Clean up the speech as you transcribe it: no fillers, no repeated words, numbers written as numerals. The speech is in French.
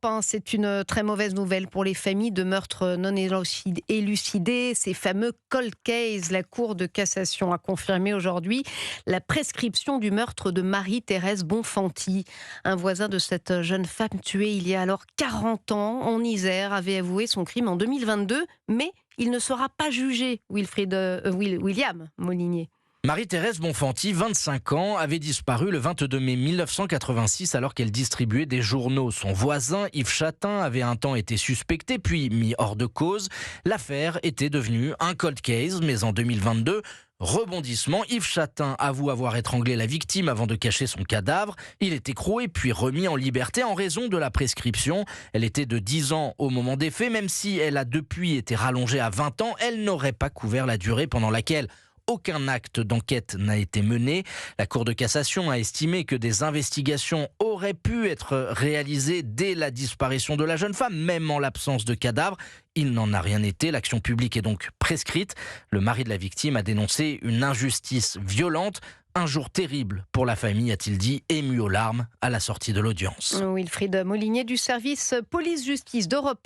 1. C'est une très mauvaise nouvelle pour les familles de meurtres non élucidés, ces fameux cold cases. La Cour de cassation a confirmé aujourd'hui la prescription du meurtre de Marie-Thérèse Bonfanti. Un voisin de cette jeune femme tuée il y a alors 40 ans en Isère avait avoué son crime en 2022, mais il ne sera pas jugé, William Molinier. Marie-Thérèse Bonfanti, 25 ans, avait disparu le 22 mai 1986 alors qu'elle distribuait des journaux. Son voisin, Yves Chatin, avait un temps été suspecté puis mis hors de cause. L'affaire était devenue un cold case, mais en 2022, rebondissement, Yves Chatin avoue avoir étranglé la victime avant de cacher son cadavre. Il est écroué puis remis en liberté en raison de la prescription. Elle était de 10 ans au moment des faits, même si elle a depuis été rallongée à 20 ans, elle n'aurait pas couvert la durée pendant laquelle aucun acte d'enquête n'a été mené. La Cour de cassation a estimé que des investigations auraient pu être réalisées dès la disparition de la jeune femme, même en l'absence de cadavre. Il n'en a rien été. L'action publique est donc prescrite. Le mari de la victime a dénoncé une injustice violente. Un jour terrible pour la famille, a-t-il dit, ému aux larmes à la sortie de l'audience. Wilfried Molinier du service police-justice d'Europe 1.